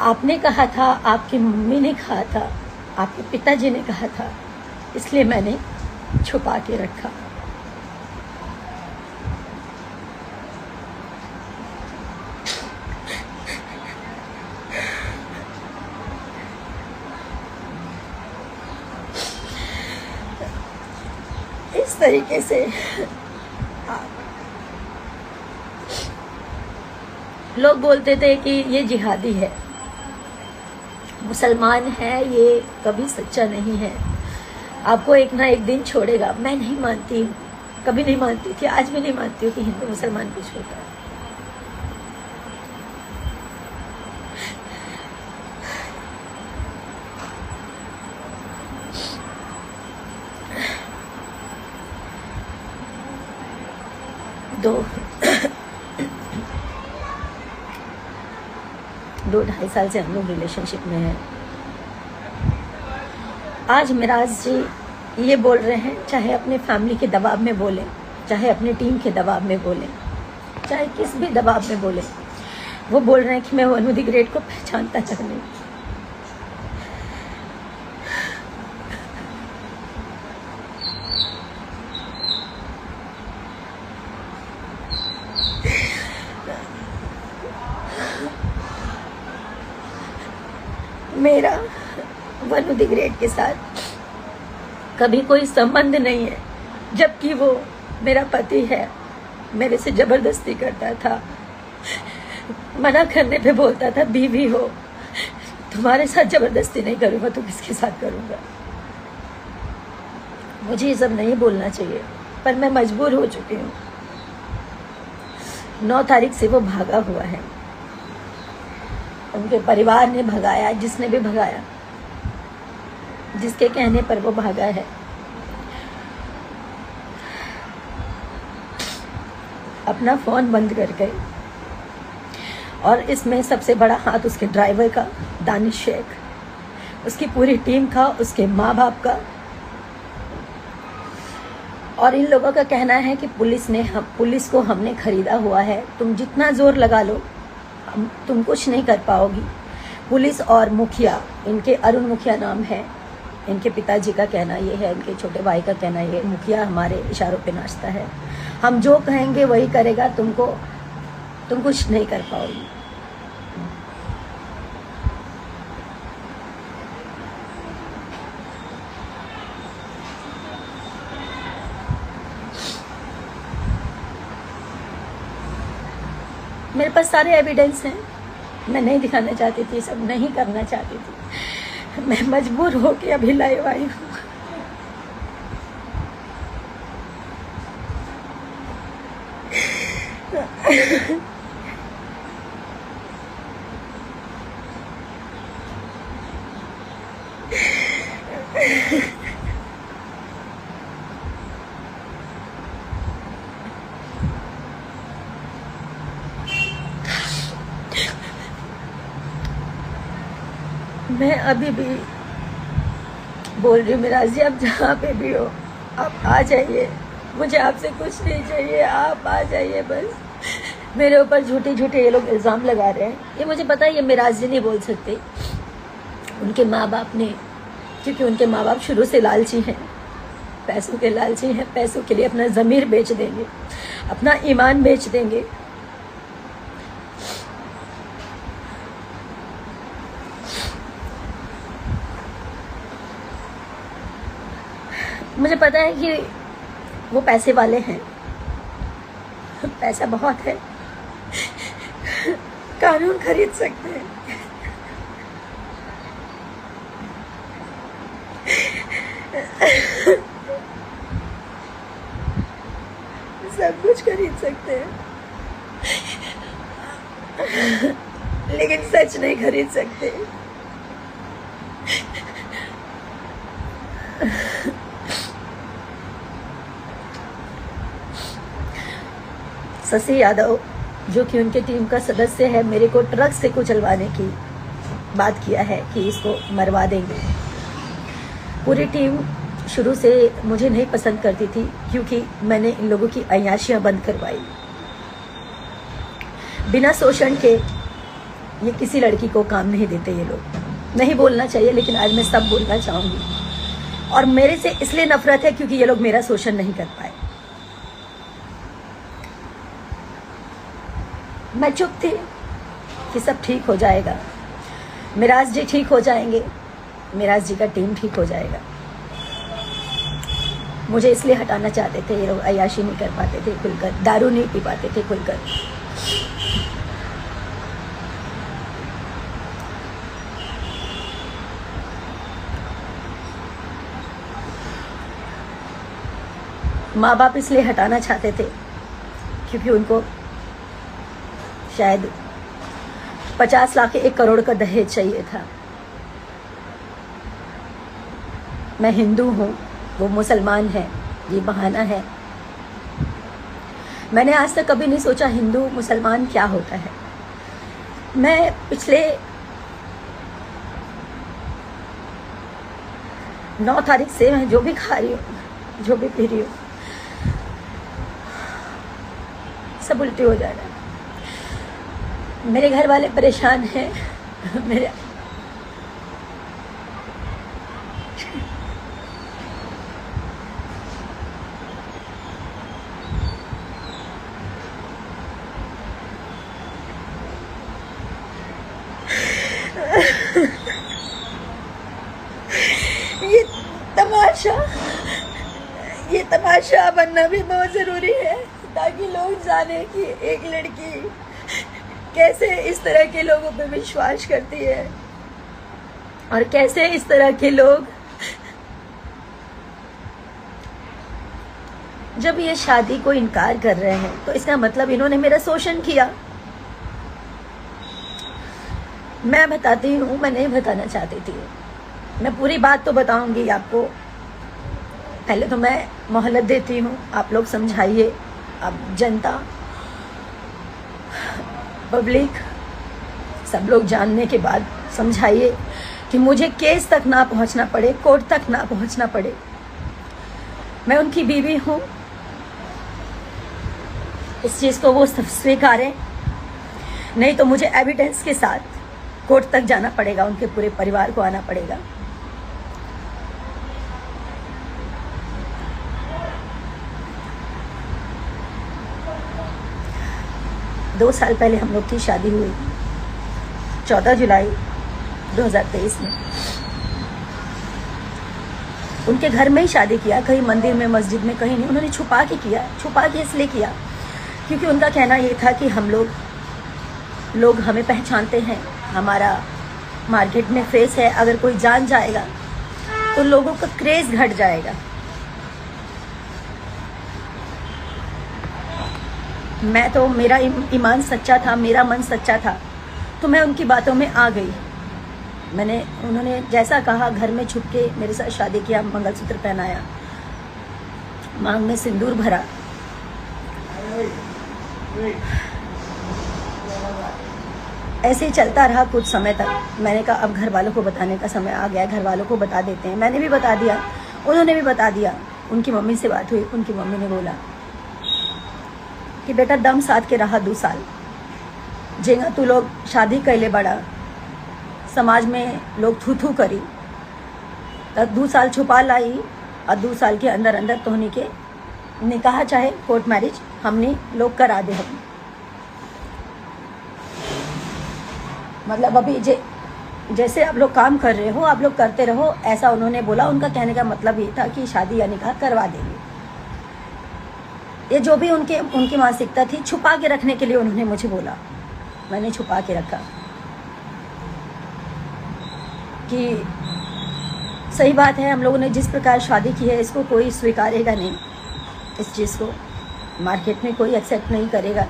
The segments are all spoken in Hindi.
आपने कहा था, आपकी मम्मी ने कहा था, आपके पिताजी ने कहा था, इसलिए मैंने छुपा के रखा। इस तरीके से लोग बोलते थे कि ये जिहादी है, मुसलमान है, ये कभी सच्चा नहीं है, आपको एक ना एक दिन छोड़ेगा। मैं नहीं मानती हूँ, कभी नहीं मानती थी, आज भी नहीं मानती हूँ कि हिंदू मुसलमान कुछ होता है। दो ढाई साल से हम लोग रिलेशनशिप में हैं। आज मिराज जी ये बोल रहे हैं, चाहे अपने फैमिली के दबाव में बोले, चाहे अपनी टीम के दबाव में बोले, चाहे किस भी दबाव में बोले, वो बोल रहे हैं कि मैं वनु द ग्रेट को पहचानता तक नहीं। मेरा वनु द ग्रेट के साथ कभी कोई संबंध नहीं है, जबकि वो मेरा पति है। मेरे से जबरदस्ती करता था, मना करने पे बोलता था बीवी हो, तुम्हारे साथ जबरदस्ती नहीं करूंगा तो किसके साथ करूंगा। मुझे ये सब नहीं बोलना चाहिए, पर मैं मजबूर हो चुकी हूँ। 9 तारीख से वो भागा हुआ है, उनके परिवार ने भगाया, जिसने भी भगाया, जिसके कहने पर वो भागा है। अपना फोन बंद कर गए, और इसमें सबसे बड़ा हाथ उसके ड्राइवर का, दानिश शेख, उसकी पूरी टीम का, उसके माँ बाप का। और इन लोगों का कहना है कि पुलिस को हमने खरीदा हुआ है, तुम जितना जोर लगा लो तुम कुछ नहीं कर पाओगी। पुलिस और मुखिया, इनके अरुण मुखिया नाम है, इनके पिताजी का कहना ये है, इनके छोटे भाई का कहना ये, मुखिया हमारे इशारों पे नाचता है, हम जो कहेंगे वही करेगा, तुम कुछ नहीं कर पाओगी। मेरे पास सारे एविडेंस हैं, मैं नहीं दिखाना चाहती थी, सब नहीं करना चाहती थी, मैं मजबूर हो के अभी लाइव आई हूँ। मैं अभी भी बोल रही हूँ, मिराज जी आप जहाँ पे भी हो, आप आ जाइए, मुझे आपसे कुछ नहीं चाहिए, आप आ जाइए बस। मेरे ऊपर झूठे झूठे ये लोग इल्ज़ाम लगा रहे हैं, ये मुझे पता है, ये मिराज जी नहीं बोल सकते, उनके माँ बाप ने, क्योंकि उनके माँ बाप शुरू से लालची हैं, पैसों के लालची हैं, पैसों के लिए अपना ज़मीर बेच देंगे, अपना ईमान बेच देंगे। मुझे पता है कि वो पैसे वाले हैं, पैसा बहुत है, कानून खरीद सकते हैं, सब कुछ खरीद सकते हैं, लेकिन सच नहीं खरीद सकते। शशि यादव, जो कि उनके टीम का सदस्य है, मेरे को ट्रक से कुचलवाने की बात किया है कि इसको मरवा देंगे। पूरी टीम शुरू से मुझे नहीं पसंद करती थी, क्योंकि मैंने इन लोगों की अय्याशियां बंद करवाई। बिना शोषण के ये किसी लड़की को काम नहीं देते ये लोग। नहीं बोलना चाहिए, लेकिन आज मैं सब बोलना चाहूँगी। और मेरे से इसलिए नफरत है क्योंकि ये लोग मेरा शोषण नहीं कर पाए। मैं चुप थी कि सब ठीक हो जाएगा, मिराज जी ठीक हो जाएंगे, मिराज जी का टीम ठीक हो जाएगा। मुझे इसलिए हटाना चाहते थे ये लोग। अय्याशी नहीं कर पाते थे खुलकर, दारू नहीं पी पाते थे खुलकर। माँ बाप इसलिए हटाना चाहते थे क्योंकि उनको शायद 50 लाख 1 करोड़ का दहेज चाहिए था। मैं हिंदू हूँ, वो मुसलमान है, ये बहाना है। मैंने आज तक कभी नहीं सोचा हिंदू मुसलमान क्या होता है। मैं पिछले 9 तारीख से मैं जो भी खा रही हूँ, जो भी पी रही हूँ, सब उल्टे हो जा रहा है। मेरे घर वाले परेशान हैं। मेरे ये तमाशा बनना भी बहुत जरूरी है ताकि लोग जाने कि एक लड़की कैसे इस तरह के लोगों पे विश्वास करती है और कैसे इस तरह के लोग जब ये शादी को इनकार कर रहे हैं तो इसका मतलब इन्होंने मेरा शोषण किया। मैं बताती हूँ, मैं नहीं बताना चाहती थी। मैं पूरी बात तो बताऊंगी आपको। पहले तो मैं मोहलत देती हूँ, आप लोग समझाइए। अब जनता, पब्लिक, सब लोग जानने के बाद समझाइए कि मुझे केस तक ना पहुंचना पड़े, कोर्ट तक ना पहुंचना पड़े। मैं उनकी बीवी हूँ, इस चीज को वो स्वीकारें, नहीं तो मुझे एविडेंस के साथ कोर्ट तक जाना पड़ेगा, उनके पूरे परिवार को आना पड़ेगा। दो साल पहले हम लोग की शादी हुई, 14 जुलाई 2023 में। उनके घर में ही शादी किया, कहीं मंदिर में, मस्जिद में, कहीं नहीं। उन्होंने छुपा के किया। छुपा के इसलिए किया क्योंकि उनका कहना ये था कि हम लोग हमें पहचानते हैं, हमारा मार्केट में फेस है, अगर कोई जान जाएगा तो लोगों का क्रेज घट जाएगा। मैं तो, मेरा ईमान सच्चा था, मेरा मन सच्चा था, तो मैं उनकी बातों में आ गई। उन्होंने जैसा कहा, घर में छुप के मेरे साथ शादी किया, मंगलसूत्र पहनाया, मांग में सिंदूर भरा। ऐसे ही चलता रहा कुछ समय तक। मैंने कहा अब घर वालों को बताने का समय आ गया, घर वालों को बता देते हैं। मैंने भी बता दिया, उन्होंने भी बता दिया। उनकी मम्मी से बात हुई, उनकी मम्मी ने बोला कि बेटा दम साध के रहा 2 साल, जेंगा तू लोग शादी कैले बड़ा, समाज में लोग थू थू करी, तब 2 साल छुपा लाई और 2 साल के अंदर अंदर तोहनी के निकाह चाहे कोर्ट मैरिज हमने लोग करा दे। हम मतलब अभी जैसे आप लोग काम कर रहे हो, आप लोग करते रहो, ऐसा उन्होंने बोला। उनका कहने का मतलब ये था कि शादी या निकाह करवा देंगे। ये जो भी उनकी मानसिकता थी, छुपा के रखने के लिए उन्होंने मुझे बोला। मैंने छुपा के रखा कि सही बात है, हम लोगों ने जिस प्रकार शादी की है इसको कोई स्वीकारेगा नहीं, इस चीज़ को मार्केट में कोई एक्सेप्ट नहीं करेगा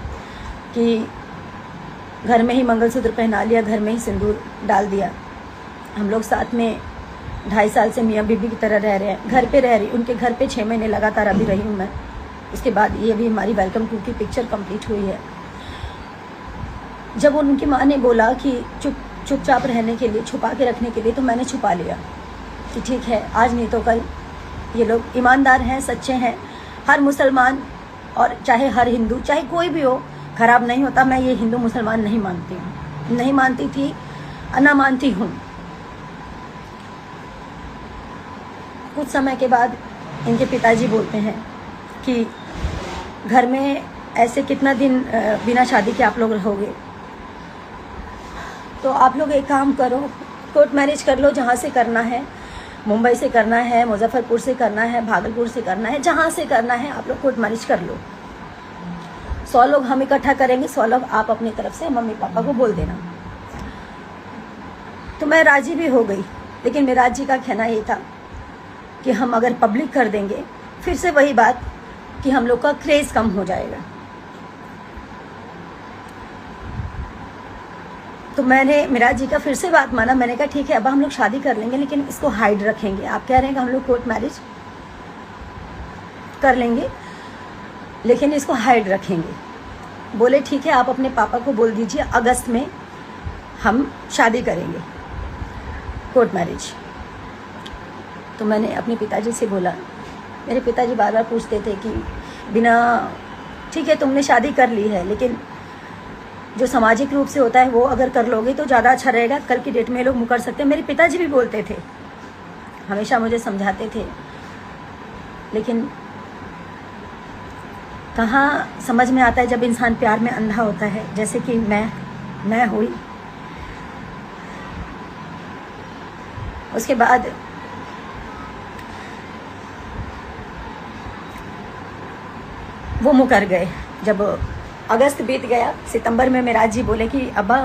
कि घर में ही मंगलसूत्र पहना लिया, घर में ही सिंदूर डाल दिया। हम लोग साथ में 2.5 साल से मियाँ बीबी की तरह रह रहे हैं, घर पे रह रही, उनके घर पे 6 महीने लगातार अभी रही हूँ मैं। उसके बाद ये भी हमारी वेलकम टू की पिक्चर कंप्लीट हुई है। जब उनकी माँ ने बोला कि चुपचाप रहने के लिए, छुपा के रखने के लिए, तो मैंने छुपा लिया कि ठीक है, आज नहीं तो कल ये लोग ईमानदार हैं, सच्चे हैं। हर मुसलमान और चाहे हर हिंदू, चाहे कोई भी हो, खराब नहीं होता। मैं ये हिंदू मुसलमान नहीं मानती हूँ। नहीं मानती थी, ना मानती हूँ। कुछ समय के बाद इनके पिताजी बोलते हैं कि घर में ऐसे कितना दिन बिना शादी के आप लोग रहोगे, तो आप लोग एक काम करो, कोर्ट मैरिज कर लो, जहाँ से करना है, मुंबई से करना है, मुजफ्फरपुर से करना है, भागलपुर से करना है, जहाँ से करना है आप लोग कोर्ट मैरिज कर लो। 100 लोग हम इकट्ठा करेंगे, 100 लोग आप अपनी तरफ से मम्मी पापा को बोल देना। तो मैं राजी भी हो गई, लेकिन मेरा जी का कहना ये था कि हम अगर पब्लिक कर देंगे फिर से वही बात कि हम लोग का क्रेज कम हो जाएगा। तो मैंने मेरा जी का फिर से बात माना। मैंने कहा ठीक है, अब हम लोग शादी कर लेंगे, लेकिन इसको हाइड रखेंगे। आप कह रहे हैं कि हम लोग कोर्ट मैरिज कर लेंगे, लेकिन इसको हाइड रखेंगे। बोले ठीक है, आप अपने पापा को बोल दीजिए अगस्त में हम शादी करेंगे, कोर्ट मैरिज। तो मैंने अपने पिताजी से बोला। मेरे पिताजी बार बार पूछते थे कि बिना, ठीक है तुमने शादी कर ली है, लेकिन जो सामाजिक रूप से होता है वो अगर कर लोगे तो ज़्यादा अच्छा रहेगा, कल की डेट में लोग मुकर सकते हैं। मेरे पिताजी भी बोलते थे, हमेशा मुझे समझाते थे, लेकिन कहाँ समझ में आता है जब इंसान प्यार में अंधा होता है, जैसे कि मैं हुई। उसके बाद वो मुकर गए। जब अगस्त बीत गया, सितंबर में मेरा जी बोले कि अब्बा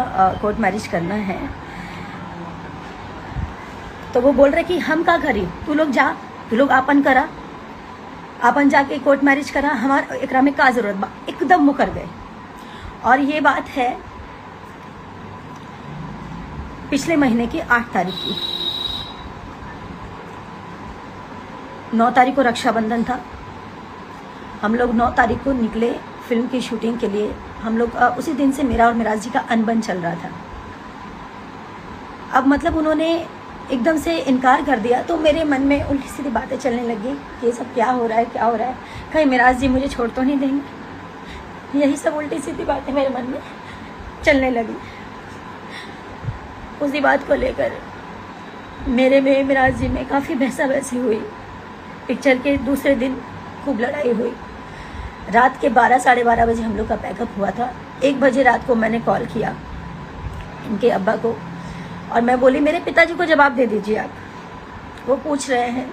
कोर्ट मैरिज करना है, तो वो बोल रहे कि हम का करी, तू लोग जा, तू लोग आपन करा, आपन जाके कोर्ट मैरिज करा, हमारा एकरा में का जरूरत बा। एकदम मुकर गए। और ये बात है पिछले महीने की 8 तारीख की। 9 तारीख को रक्षाबंधन था। हम लोग 9 तारीख को निकले फिल्म की शूटिंग के लिए। हम लोग उसी दिन से मेरा और मिराज जी का अनबन चल रहा था। अब मतलब उन्होंने एकदम से इनकार कर दिया, तो मेरे मन में उल्टी सीधी बातें चलने लगी, ये सब क्या हो रहा है, क्या हो रहा है, कहीं मिराज जी मुझे छोड़ तो नहीं देंगे। यही सब उल्टी सीधी बातें मेरे मन में चलने लगी। उसी बात को लेकर मेरे में मिराज जी में काफ़ी बहसा बहसी हुई। पिक्चर के दूसरे दिन खूब लड़ाई हुई। रात के 12 साढ़े 12 बजे हम लोग का पैकअप हुआ था। 1 बजे रात को मैंने कॉल किया इनके अब्बा को, और मैं बोली मेरे पिताजी को जवाब दे दीजिए आप, वो पूछ रहे हैं।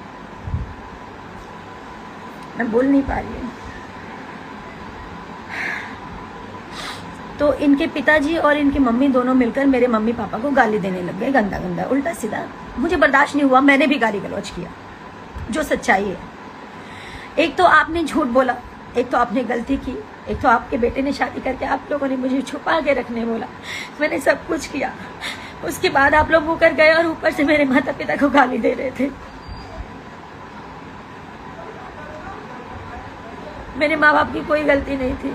मैं बोल नहीं पा रही हूँ। तो इनके पिताजी और इनकी मम्मी दोनों मिलकर मेरे मम्मी पापा को गाली देने लग गए, गंदा गंदा उल्टा सीधा। मुझे बर्दाश्त नहीं हुआ, मैंने भी गाली गलौज किया, जो सच्चाई है। एक तो आपने झूठ बोला, एक तो आपने गलती की, एक तो आपके बेटे ने शादी करके आप लोगों ने मुझे छुपा के रखने बोला। मैंने सब कुछ किया। उसके बाद आप लोग मुकर गए और ऊपर से मेरे माता पिता को गाली दे रहे थे। मेरे माँ बाप की कोई गलती नहीं थी,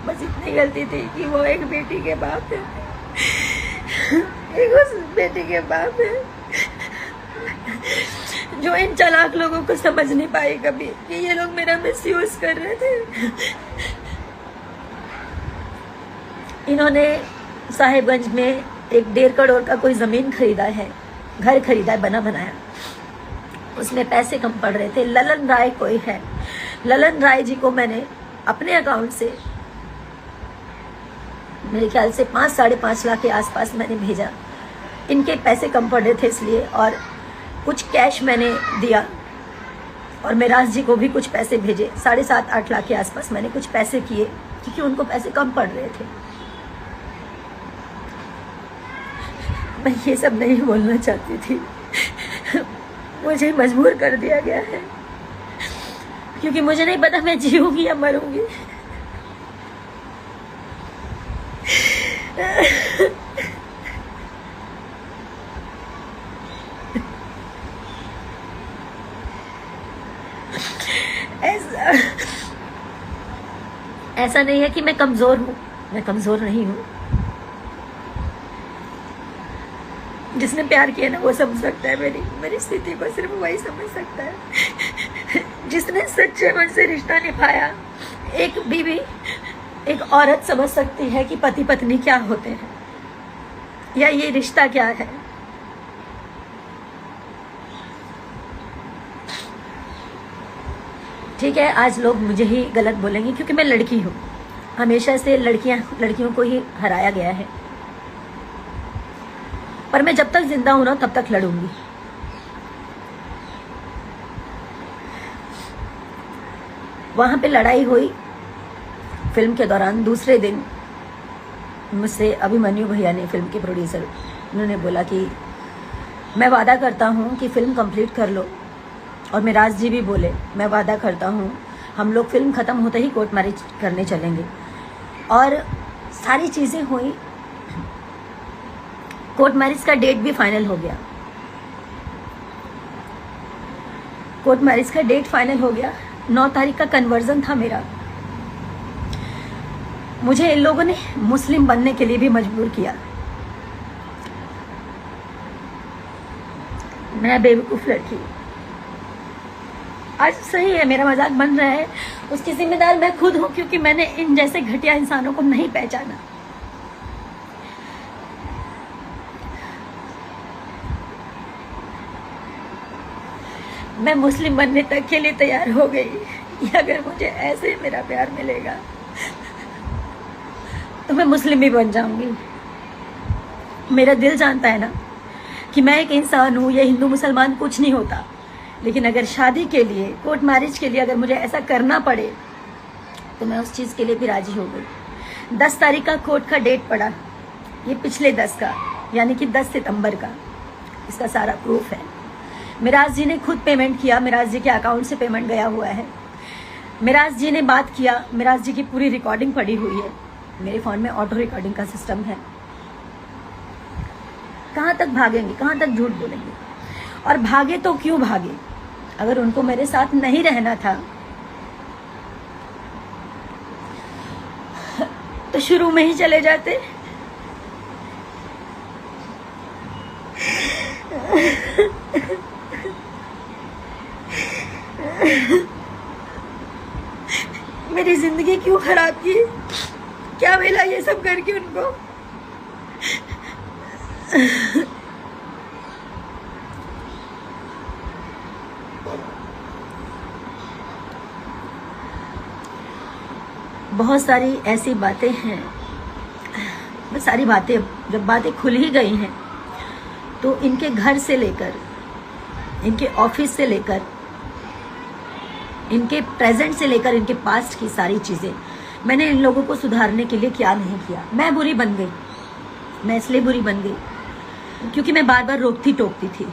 बस इतनी गलती थी कि वो एक बेटी के बाप है, एक उस बेटी के बाप है जो इन चालाक लोगों को समझ नहीं पाई कभी कि ये लोग मेरा मिसयूज कर रहे थे। इन्होंने साहिबगंज में एक 1.5 करोड़ का कोई जमीन खरीदा है, घर खरीदा है बना बनाया। उसमें पैसे कम पड़ रहे थे। ललन राय कोई है, ललन राय जी को मैंने अपने अकाउंट से मेरे ख्याल से 5 साढ़े 5 लाख के आसपास मैंने भेजा। इनके पैसे कम पड़ रहे थे इसलिए, और कुछ कैश मैंने दिया, और मेराज जी को भी कुछ पैसे भेजे। 7.5-8 लाख के आसपास मैंने कुछ पैसे किए, क्योंकि उनको पैसे कम पड़ रहे थे। मैं ये सब नहीं बोलना चाहती थी, मुझे मजबूर कर दिया गया है, क्योंकि मुझे नहीं पता मैं जीऊंगी या मरूंगी। ऐसा नहीं है कि मैं कमजोर हूं, मैं कमजोर नहीं हूं। जिसने प्यार किया ना वो समझ सकता है मेरी स्थिति को, सिर्फ वही समझ सकता है। जिसने सच्चे मन से रिश्ता निभाया, एक बीवी एक औरत समझ सकती है कि पति पत्नी क्या होते हैं। या ये रिश्ता क्या है। ठीक है, आज लोग मुझे ही गलत बोलेंगे क्योंकि मैं लड़की हूँ, हमेशा से लड़कियों को ही हराया गया है, पर मैं जब तक जिंदा हूं ना तब तक लड़ूंगी। वहां पे लड़ाई हुई फिल्म के दौरान। दूसरे दिन मुझसे अभिमन्यु भैया ने, फिल्म के प्रोड्यूसर, उन्होंने बोला कि मैं वादा करता हूं कि फिल्म कंप्लीट कर लो, और मिराज जी भी बोले मैं वादा करता हूं हम लोग फिल्म खत्म होते ही कोर्ट मैरिज करने चलेंगे। और सारी चीजें हुई, कोर्ट मैरिज का डेट भी फाइनल हो गया। कोर्ट मैरिज का डेट फाइनल हो गया। 9 तारीख का कन्वर्जन था मेरा। मुझे इन लोगों ने मुस्लिम बनने के लिए भी मजबूर किया। मैं बेवकूफ लड़की। आज सही है, मेरा मजाक बन रहा है, उसकी जिम्मेदार मैं खुद हूं, क्योंकि मैंने इन जैसे घटिया इंसानों को नहीं पहचाना। मैं मुस्लिम बनने तक के लिए तैयार हो गई। अगर मुझे ऐसे मेरा प्यार मिलेगा तो मैं मुस्लिम भी बन जाऊंगी। मेरा दिल जानता है ना कि मैं एक इंसान हूं, ये हिंदू मुसलमान कुछ नहीं होता, लेकिन अगर शादी के लिए, कोर्ट मैरिज के लिए अगर मुझे ऐसा करना पड़े तो मैं उस चीज के लिए भी राजी हो गई। 10 तारीख का कोर्ट का डेट पड़ा, ये पिछले 10 का, यानी कि 10 सितंबर का। इसका सारा प्रूफ है। मिराज जी ने खुद पेमेंट किया, मिराज जी के अकाउंट से पेमेंट गया हुआ है। मिराज जी ने बात किया, मिराज जी की पूरी रिकॉर्डिंग पड़ी हुई है। मेरे फोन में ऑटो रिकॉर्डिंग का सिस्टम है। कहां तक भागेंगे, कहां तक झूठ बोलेंगे। और भागे तो क्यों भागे, अगर उनको मेरे साथ नहीं रहना था तो शुरू में ही चले जाते। मेरी जिंदगी क्यों खराब की, क्या मिला ये सब करके उनको। बहुत सारी ऐसी बातें हैं, सारी बातें, जब बातें खुल ही गई हैं तो इनके घर से लेकर, इनके ऑफिस से लेकर, इनके प्रेजेंट से लेकर इनके पास्ट की सारी चीजें मैंने इन लोगों को सुधारने के लिए क्या नहीं किया। मैं बुरी बन गई। मैं इसलिए बुरी बन गई क्योंकि मैं बार बार रोकती टोकती थी।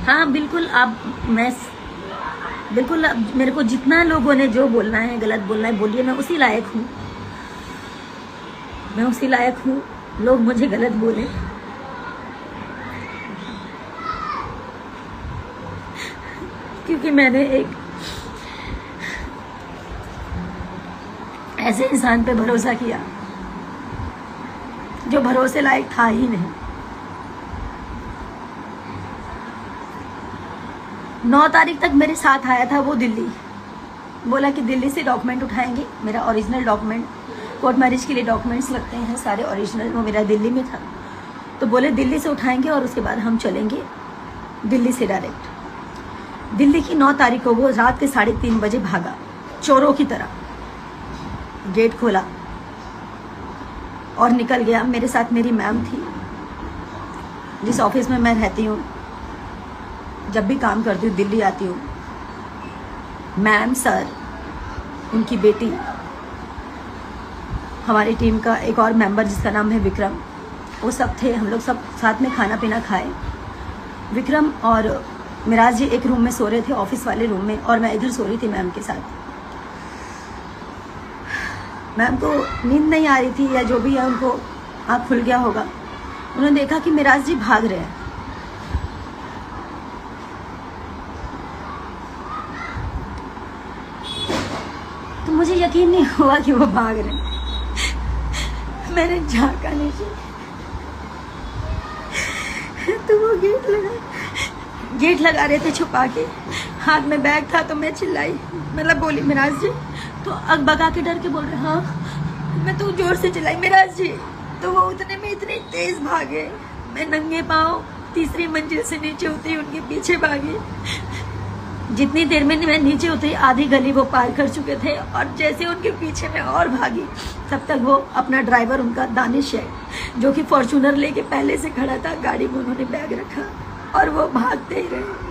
हाँ बिल्कुल, बिल्कुल मेरे को जितना लोगों ने जो बोलना है, गलत बोलना है, बोलिए। मैं उसी लायक हूँ, मैं उसी लायक हूँ। लोग मुझे गलत बोले, क्योंकि मैंने एक ऐसे इंसान पे भरोसा किया जो भरोसे लायक था ही नहीं। 9 तारीख तक मेरे साथ आया था वो दिल्ली, बोला कि दिल्ली से डॉक्यूमेंट उठाएंगे। मेरा ओरिजिनल डॉक्यूमेंट, कोर्ट मैरिज के लिए डॉक्यूमेंट्स लगते हैं सारे ओरिजिनल, वो मेरा दिल्ली में था। तो बोले दिल्ली से उठाएंगे और उसके बाद हम चलेंगे दिल्ली से डायरेक्ट। दिल्ली की 9 तारीख को वो रात के 3:30 बजे भागा, चोरों की तरह गेट खोला और निकल गया। मेरे साथ मेरी मैम थी, जिस ऑफिस में मैं रहती हूँ, जब भी काम करती हूँ, दिल्ली आती हूँ। मैम, सर, उनकी बेटी, हमारी टीम का एक और मेंबर जिसका नाम है विक्रम, वो सब थे। हम लोग सब साथ में खाना पीना खाए। विक्रम और मिराज जी एक रूम में सो रहे थे, ऑफिस वाले रूम में, और मैं इधर सो रही थी मैम के साथ। मैम को नींद नहीं आ रही थी या जो भी है, उनको आँख खुल गया होगा। उन्होंने देखा कि मिराज जी भाग रहे हैं। तो मुझे यकीन नहीं हुआ कि वो भाग रहे हैं। मैंने झांका नीचे तो वो गेट लगा रहे थे छुपा के। हाथ में बैग था तो मैं चिल्लाई, मतलब बोली मिराज जी, तो अकबका के डर के बोल रहे हाँ। मैं तो जोर से चिल्लाई मिराज जी, तो वो उतने में इतनी तेज भागे, मैं नंगे पाँव तीसरी मंजिल से नीचे उतरी, उनके पीछे भागी। जितनी देर में मैं नीचे उतरी आधी गली वो पार कर चुके थे, और जैसे उनके पीछे मैं और भागी तब तक वो अपना ड्राइवर उनका दानिश है जो कि फॉर्च्यूनर लेके पहले से खड़ा था, गाड़ी में उन्होंने बैग रखा और वो भागते ही रहे।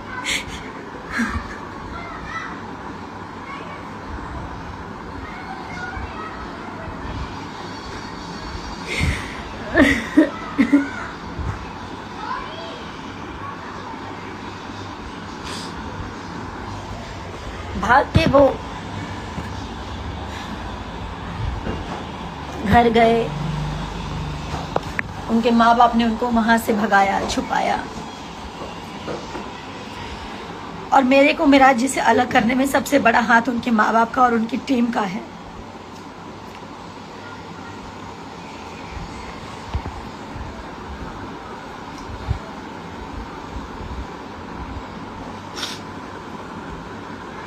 भाग के वो घर गए, उनके माँ बाप ने उनको वहां से भगाया, छुपाया, और मेरे को मिराज जी से अलग करने में सबसे बड़ा हाथ उनके माँ बाप का और उनकी टीम का है।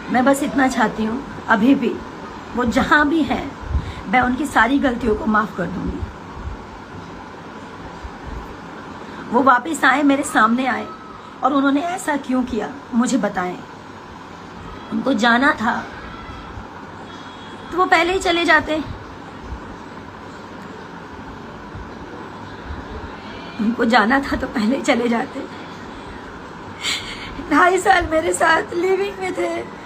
मैं बस इतना चाहती हूँ, अभी भी वो जहां भी हैं, मैं उनकी सारी गलतियों को माफ कर दूंगी। वो वापस आए, मेरे सामने आए, और उन्होंने ऐसा क्यों किया मुझे बताएं। उनको जाना था तो वो पहले ही चले जाते। उनको जाना था तो पहले ही चले जाते। 2.5 साल मेरे साथ लिविंग में थे,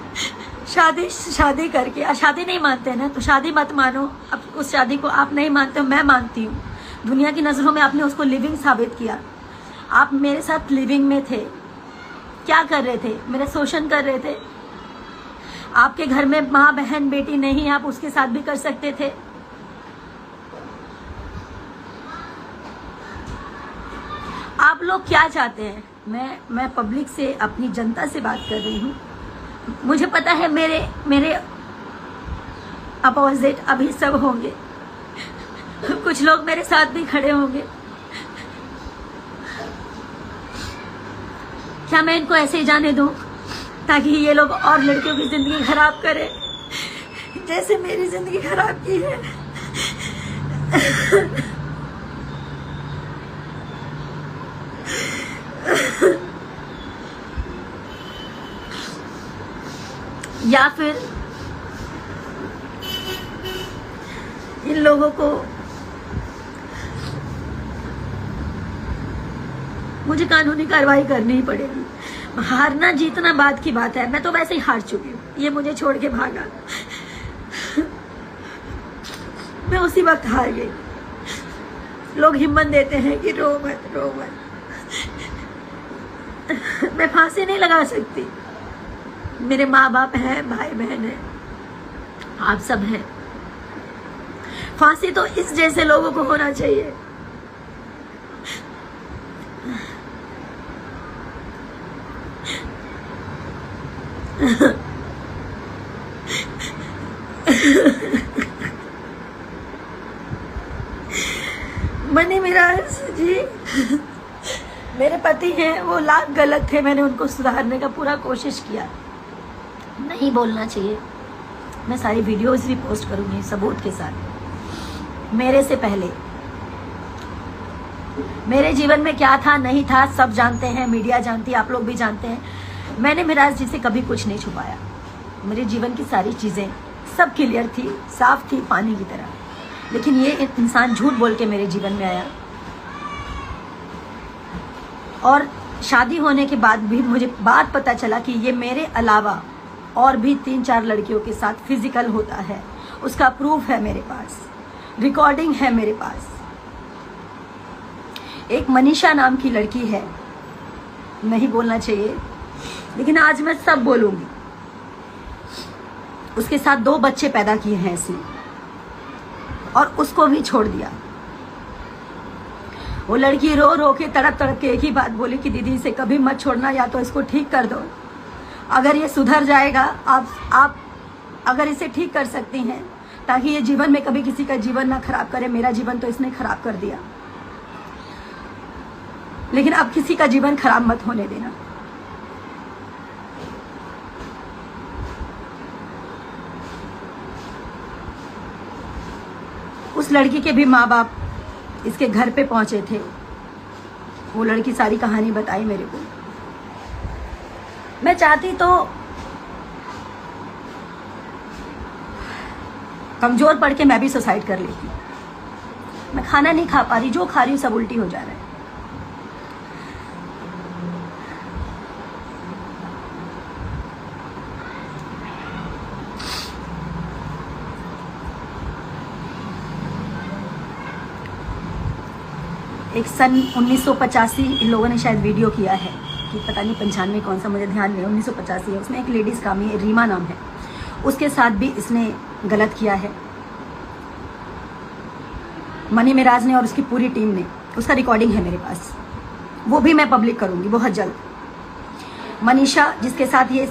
शादी करके। शादी नहीं मानते ना तो शादी मत मानो, अब उस शादी को आप नहीं मानते हो, मैं मानती हूँ। दुनिया की नजरों में आपने उसको लिविंग साबित किया। आप मेरे साथ लिविंग में थे, क्या कर रहे थे? मेरा शोषण कर रहे थे। आपके घर में माँ बहन बेटी नहीं, आप उसके साथ भी कर सकते थे। आप लोग क्या चाहते हैं? मैं पब्लिक से, अपनी जनता से बात कर रही हूँ। मुझे पता है मेरे अपोजिट अभी सब होंगे, कुछ लोग मेरे साथ भी खड़े होंगे। क्या मैं इनको ऐसे ही जाने दूं ताकि ये लोग और लड़कियों की जिंदगी खराब करें जैसे मेरी जिंदगी खराब की है? या फिर इन लोगों को मुझे कानूनी कार्रवाई करनी ही पड़ेगी। हारना जीतना बात की बात है, मैं तो वैसे ही हार चुकी हूँ। ये मुझे छोड़ के भागा, मैं उसी वक्त हार गई। लोग हिम्मत देते हैं कि रो मत रो मत। मैं फांसी नहीं लगा सकती। मेरे माँ बाप हैं, भाई बहन है, आप सब हैं। फांसी तो इस जैसे लोगों को होना चाहिए। मनी मिराज जी मेरे पति हैं, वो लाख गलत थे। मैंने उनको सुधारने का पूरा कोशिश किया। नहीं बोलना चाहिए। मैं सारी वीडियोस भी पोस्ट करूंगी सबूत के साथ। मेरे से पहले मेरे जीवन में क्या था नहीं था सब जानते हैं, मीडिया जानती है, आप लोग भी जानते हैं। मैंने मिराज जी से कभी कुछ नहीं छुपाया। मेरे जीवन की सारी चीजें सब क्लियर थी, साफ थी, पानी की तरह। लेकिन ये इंसान झूठ बोल के मेरे जीवन में आया, और शादी होने के बाद भी मुझे बात पता चला कि ये मेरे अलावा और भी 3-4 लड़कियों के साथ फिजिकल होता है। उसका प्रूफ है मेरे पास, रिकॉर्डिंग है मेरे पास। एक मनीषा नाम की लड़की है, नहीं बोलना चाहिए लेकिन आज मैं सब बोलूंगी। उसके साथ 2 बच्चे पैदा किए हैं इसने, और उसको भी छोड़ दिया। वो लड़की रो रो के तड़प तड़प के एक ही बात बोली कि दीदी इसे कभी मत छोड़ना, या तो इसको ठीक कर दो। अगर ये सुधर जाएगा, आप अगर इसे ठीक कर सकती हैं ताकि ये जीवन में कभी किसी का जीवन ना खराब करे। मेरा जीवन तो इसने खराब कर दिया, लेकिन अब किसी का जीवन खराब मत होने देना। उस लड़की के भी माँ बाप इसके घर पे पहुंचे थे। वो लड़की सारी कहानी बताई मेरे को। मैं चाहती तो कमजोर पड़ के मैं भी सुसाइड कर लेती। मैं खाना नहीं खा पा रही, जो खा रही हूँ सब उल्टी हो जा रहा है। एक सन 1985 इन लोगों ने शायद वीडियो किया है कि पता नहीं 95 कौन सा, मुझे ध्यान नहीं, 1985 है। उसमें एक लेडीज काम है, रीमा नाम है, उसके साथ भी इसने गलत किया है, मनी मिराज ने और उसकी पूरी टीम ने। उसका रिकॉर्डिंग है मेरे पास, वो भी मैं पब्लिक करूंगी बहुत जल्द। मनीषा जिसके साथ ये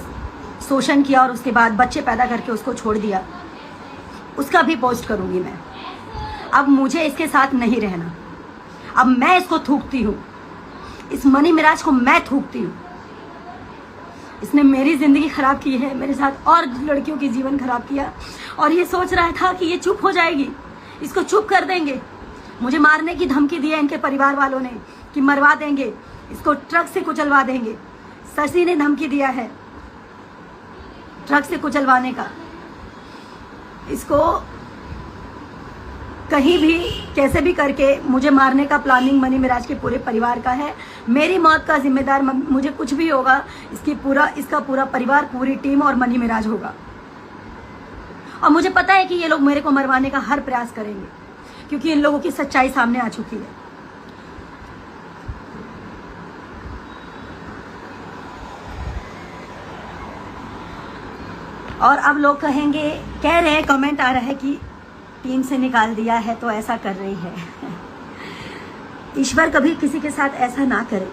शोषण किया और उसके बाद बच्चे पैदा करके उसको छोड़ दिया, उसका भी पोस्ट करूंगी मैं। अब मुझे इसके साथ नहीं रहना, अब मैं इसको थूकती हूँ, इस मनी मिराज को मैं थूकती हूँ। इसने मेरी जिंदगी खराब की है, मेरे साथ और लड़कियों की जीवन खराब किया, और ये सोच रहा था कि ये चुप हो जाएगी, इसको चुप कर देंगे। मुझे मारने की धमकी दी है इनके परिवार वालों ने कि मरवा देंगे इसको, ट्रक से कुचलवा देंगे। शशि ने धमकी दिया है ट्रक से कुचलवाने का। इसको कहीं भी कैसे भी करके मुझे मारने का प्लानिंग मनी मिराज के पूरे परिवार का है। मेरी मौत का जिम्मेदार, मुझे कुछ भी होगा, इसका पूरा परिवार, पूरी टीम और मनी मिराज होगा। और मुझे पता है कि ये लोग मेरे को मरवाने का हर प्रयास करेंगे, क्योंकि इन लोगों की सच्चाई सामने आ चुकी है। और अब लोग कहेंगे, कह रहे हैं, कमेंट आ रहा है कि टीम से निकाल दिया है तो ऐसा कर रही है। ईश्वर कभी किसी के साथ ऐसा ना करे।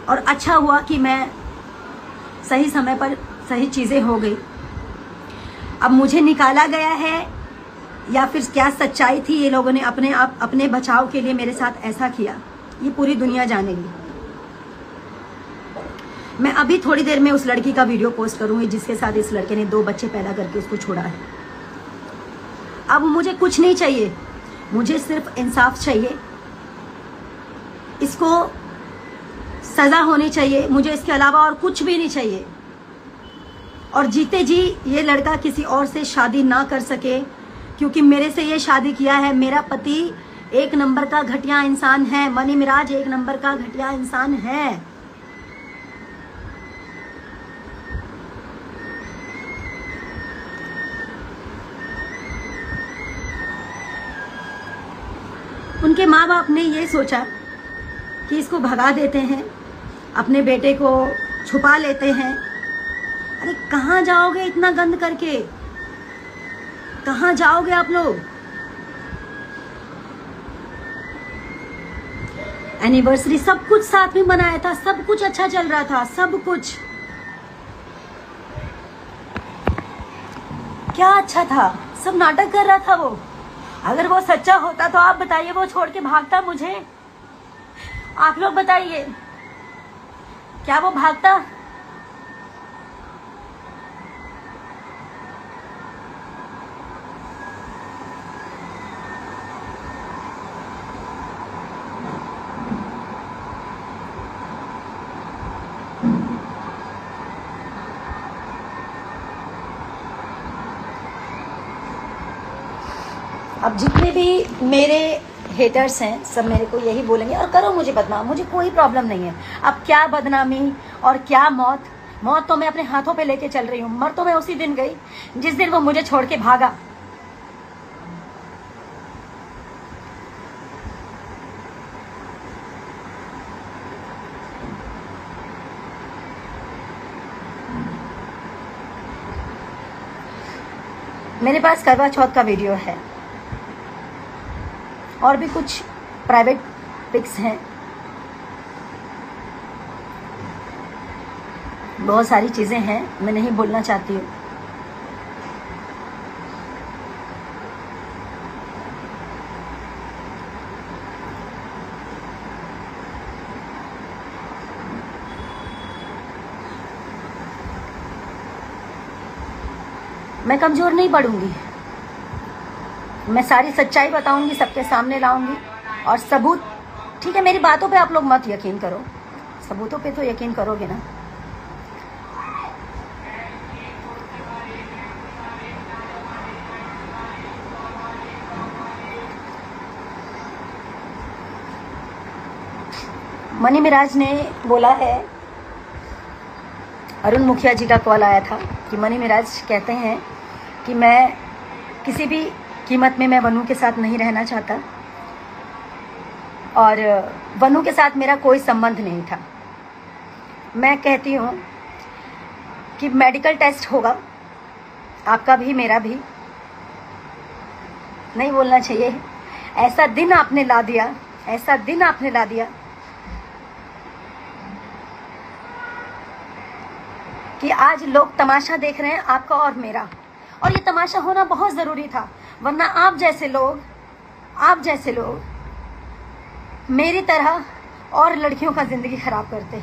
और अच्छा हुआ कि मैं सही समय पर सही चीजें हो गई। अब मुझे निकाला गया है या फिर क्या सच्चाई थी, ये लोगों ने अपने बचाव के लिए मेरे साथ ऐसा किया, ये पूरी दुनिया जानेगी। मैं अभी थोड़ी देर में उस लड़की का वीडियो पोस्ट करूंगी जिसके साथ इस लड़के ने 2 बच्चे पैदा करके उसको छोड़ा है। अब मुझे कुछ नहीं चाहिए, मुझे सिर्फ इंसाफ चाहिए। इसको सजा होनी चाहिए, मुझे इसके अलावा और कुछ भी नहीं चाहिए। और जीते जी ये लड़का किसी और से शादी ना कर सके, क्योंकि मेरे से ये शादी किया है। मेरा पति 1 नंबर का घटिया इंसान है, मनी मिराज 1 नंबर का घटिया इंसान है। उनके माँ बाप ने ये सोचा कि इसको भगा देते हैं, अपने बेटे को छुपा लेते हैं। अरे कहाँ जाओगे इतना गंद करके, कहाँ जाओगे आप लोग? एनिवर्सरी सब कुछ साथ में मनाया था, सब कुछ अच्छा चल रहा था, सब कुछ। क्या अच्छा था? सब नाटक कर रहा था वो। अगर वो सच्चा होता तो आप बताइए, वो छोड़ के भागता मुझे? आप लोग बताइए, क्या वो भागता? अब जितने भी मेरे हेटर्स हैं सब मेरे को यही बोलेंगे, और करो मुझे बदनाम, मुझे कोई प्रॉब्लम नहीं है। अब क्या बदनामी और क्या मौत, मौत तो मैं अपने हाथों पे लेके चल रही हूँ। मर तो मैं उसी दिन गई जिस दिन वो मुझे छोड़ के भागा। मेरे पास करवा चौथ का वीडियो है और भी कुछ प्राइवेट पिक्स हैं, बहुत सारी चीजें हैं, मैं नहीं बोलना चाहती हूँ। मैं कमजोर नहीं पड़ूंगी, मैं सारी सच्चाई बताऊंगी, सबके सामने लाऊंगी और सबूत। ठीक है, मेरी बातों पे आप लोग मत यकीन करो, सबूतों पे तो यकीन करोगे ना। मनी मिराज ने बोला है, अरुण मुखिया जी का कॉल आया था कि मनी मिराज कहते हैं कि मैं किसी भी कीमत में मैं वनु के साथ नहीं रहना चाहता और वनु के साथ मेरा कोई संबंध नहीं था। मैं कहती हूँ कि मेडिकल टेस्ट होगा, आपका भी मेरा भी। नहीं बोलना चाहिए, ऐसा दिन आपने ला दिया, ऐसा दिन आपने ला दिया कि आज लोग तमाशा देख रहे हैं आपका और मेरा, और ये तमाशा होना बहुत ज़रूरी था, वरना आप जैसे लोग मेरी तरह और लड़कियों का ज़िंदगी खराब करते।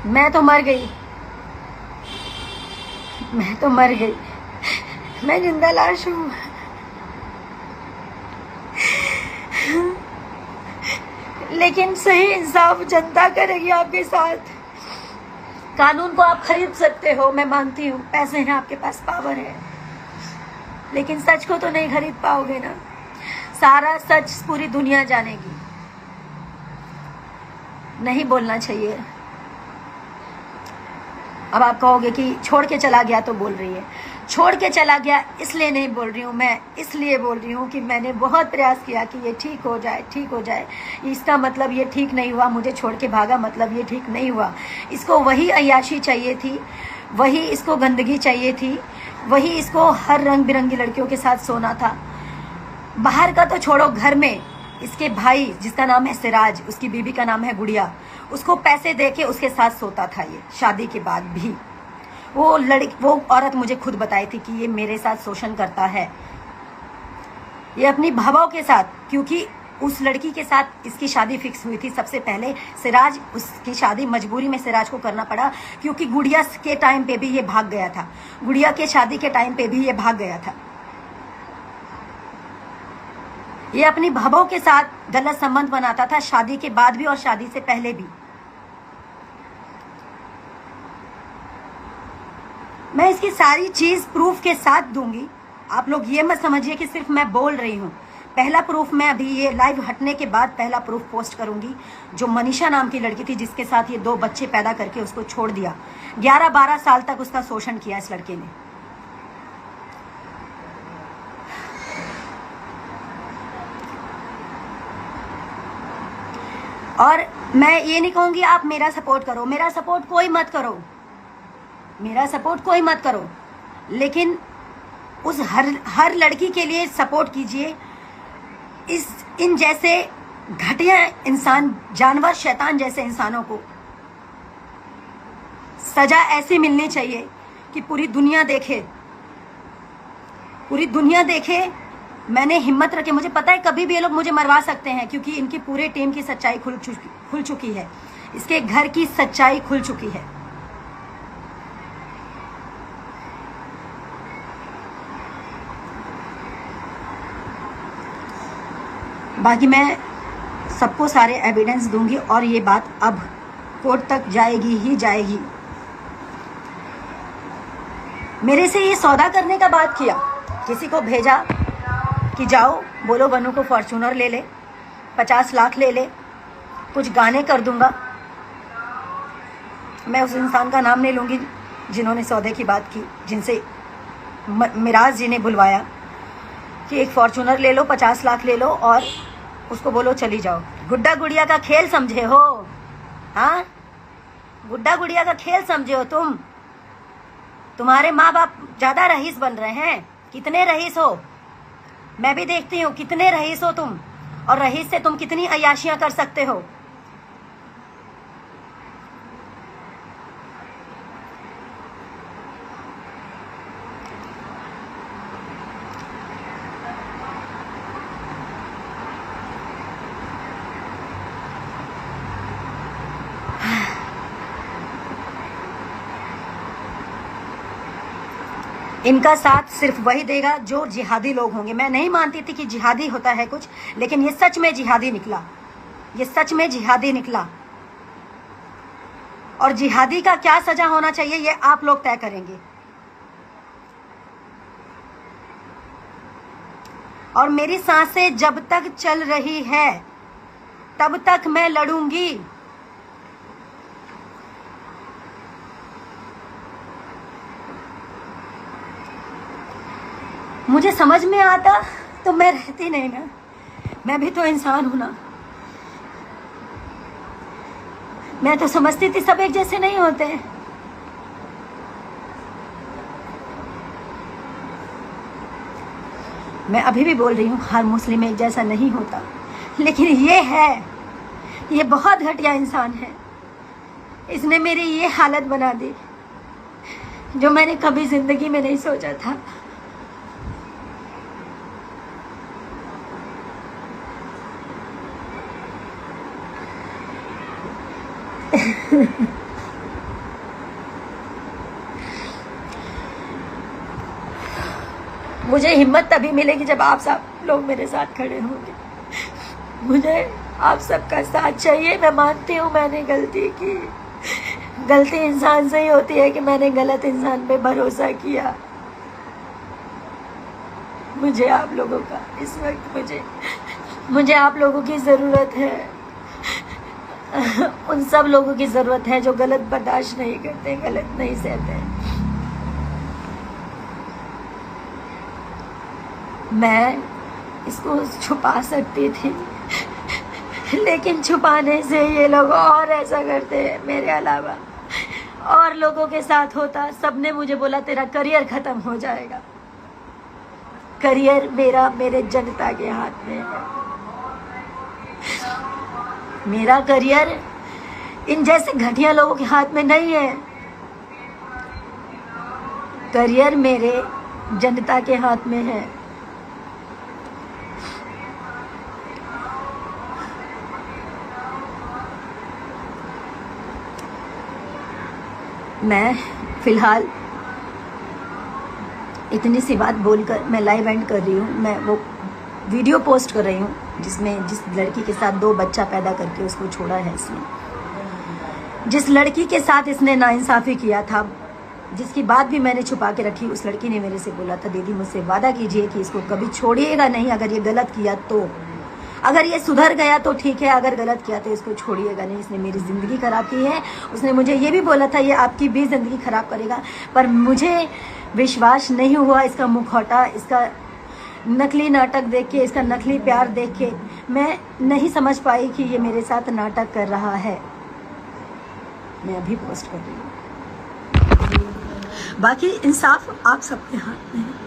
मैं तो मर गई, मैं जिंदा लाश हूँ। लेकिन सही इंसाफ जनता करेगी आपके साथ। कानून को आप खरीद सकते हो, मैं मानती हूँ, पैसे हैं आपके पास, पावर है, लेकिन सच को तो नहीं खरीद पाओगे ना। सारा सच पूरी दुनिया जानेगी। नहीं बोलना चाहिए। अब आप कहोगे कि छोड़ के चला गया तो बोल रही है। छोड़ के चला गया इसलिए नहीं बोल रही हूँ मैं, इसलिए बोल रही हूँ कि मैंने बहुत प्रयास किया कि ये ठीक हो जाए। इसका मतलब ये ठीक नहीं हुआ, मुझे छोड़ के भागा मतलब ये ठीक नहीं हुआ। इसको वही अय्याशी चाहिए थी, वही इसको गंदगी चाहिए थी, वही इसको हर रंग बिरंगी लड़कियों के साथ सोना था। बाहर का तो छोड़ो, घर में इसके भाई जिसका नाम है सिराज, उसकी बीबी का नाम है गुड़िया, उसको पैसे देके उसके साथ सोता था ये, शादी के बाद भी। वो औरत मुझे खुद बताई थी कि ये मेरे साथ शोषण करता है, ये अपनी भावों के साथ, क्योंकि उस लड़की के साथ इसकी शादी फिक्स हुई थी सबसे पहले। सिराज, उसकी शादी मजबूरी में सिराज को करना पड़ा, क्योंकि गुड़िया के टाइम पे भी ये भाग गया था, गुड़िया के शादी के टाइम पे भी ये भाग गया था। ये अपनी भावों के साथ गलत संबंध बनाता था, शादी के बाद भी और शादी से पहले भी। मैं इसकी सारी चीज प्रूफ के साथ दूंगी। आप लोग ये मत समझिए कि सिर्फ मैं बोल रही हूँ। पहला प्रूफ मैं अभी ये लाइव हटने के बाद पहला प्रूफ पोस्ट करूंगी, जो मनीषा नाम की लड़की थी जिसके साथ ये 2 बच्चे पैदा करके उसको छोड़ दिया। 11-12 साल तक उसका शोषण किया इस लड़के ने। और मैं ये नहीं कहूंगी आप मेरा सपोर्ट करो, मेरा सपोर्ट कोई मत करो, लेकिन उस हर लड़की के लिए सपोर्ट कीजिए। इन जैसे घटिया इंसान, जानवर, शैतान जैसे इंसानों को सजा ऐसी मिलनी चाहिए कि पूरी दुनिया देखे। मैंने हिम्मत रखी, मुझे पता है कभी भी ये लोग मुझे मरवा सकते हैं, क्योंकि इनकी पूरे टीम की सच्चाई खुल चुकी है, इसके घर की सच्चाई खुल चुकी है। बाकी मैं सबको सारे एविडेंस दूंगी और ये बात अब कोर्ट तक जाएगी ही जाएगी। मेरे से ये सौदा करने का बात किया, किसी को भेजा कि जाओ बोलो वनु को फॉर्च्यूनर ले ले, 50 लाख ले ले, कुछ गाने कर दूंगा। मैं उस इंसान का नाम नहीं लूंगी जिन्होंने सौदे की बात की, जिनसे मिराज जी ने बुलवाया कि एक फॉर्च्यूनर ले लो, 50 लाख ले लो और उसको बोलो चली जाओ। गुड्डा गुड़िया का खेल समझे हो? हाँ, गुड्डा गुड़िया का खेल समझे हो तुम? तुम्हारे माँ बाप ज्यादा रईस बन रहे हैं। कितने रईस हो? मैं भी देखती हूँ कितने रईस हो तुम, और रईस से तुम कितनी अय्याशियां कर सकते हो। इनका साथ सिर्फ वही देगा जो जिहादी लोग होंगे। मैं नहीं मानती थी कि जिहादी होता है कुछ, लेकिन ये सच में जिहादी निकला, ये सच में जिहादी निकला। और जिहादी का क्या सजा होना चाहिए ये आप लोग तय करेंगे। और मेरी सांसें जब तक चल रही है तब तक मैं लड़ूंगी। मुझे समझ में आता तो मैं रहती नहीं ना, मैं भी तो इंसान हूं ना। मैं तो समझती थी सब एक जैसे नहीं होते। मैं अभी भी बोल रही हूँ हर मुस्लिम एक जैसा नहीं होता, लेकिन ये है, ये बहुत घटिया इंसान है। इसने मेरी ये हालत बना दी जो मैंने कभी जिंदगी में नहीं सोचा था। मुझे हिम्मत तभी मिलेगी जब आप सब लोग मेरे साथ खड़े होंगे। मुझे आप सबका साथ चाहिए। मैं मानती हूँ मैंने गलती की, गलती इंसान से ही होती है कि मैंने गलत इंसान पे भरोसा किया। मुझे आप लोगों का इस वक्त मुझे आप लोगों की ज़रूरत है। उन सब लोगों की ज़रूरत है जो गलत बर्दाश्त नहीं करते, गलत नहीं सहते। मैं इसको छुपा सकती थी, लेकिन छुपाने से ये लोग और ऐसा करते हैं। मेरे अलावा और लोगों के साथ होता, सबने मुझे बोला तेरा करियर खत्म हो जाएगा। करियर मेरा मेरे जनता के हाथ में है। मेरा करियर इन जैसे घटिया लोगों के हाथ में नहीं है। करियर मेरे जनता के हाथ में है। मैं फिलहाल इतनी सी बात बोलकर मैं लाइव एंड कर रही हूँ। मैं वो वीडियो पोस्ट कर रही हूँ जिसमें जिस लड़की के साथ 2 बच्चा पैदा करके उसको छोड़ा है इसने, जिस लड़की के साथ इसने नाइंसाफ़ी किया था, जिसकी बात भी मैंने छुपा के रखी। उस लड़की ने मेरे से बोला था दीदी मुझसे वादा कीजिए कि इसको कभी छोड़िएगा नहीं, अगर ये गलत किया तो, अगर ये सुधर गया तो ठीक है, अगर गलत किया तो इसको छोड़िएगा नहीं। इसने मेरी ज़िंदगी ख़राब की है। उसने मुझे ये भी बोला था ये आपकी भी ज़िंदगी ख़राब करेगा, पर मुझे विश्वास नहीं हुआ। इसका मुखौटा, इसका नकली नाटक देख के, इसका नकली प्यार देख के मैं नहीं समझ पाई कि ये मेरे साथ नाटक कर रहा है। मैं अभी पोस्ट कर रही हूँ। बाकी इंसाफ आप सबके हाथ में है।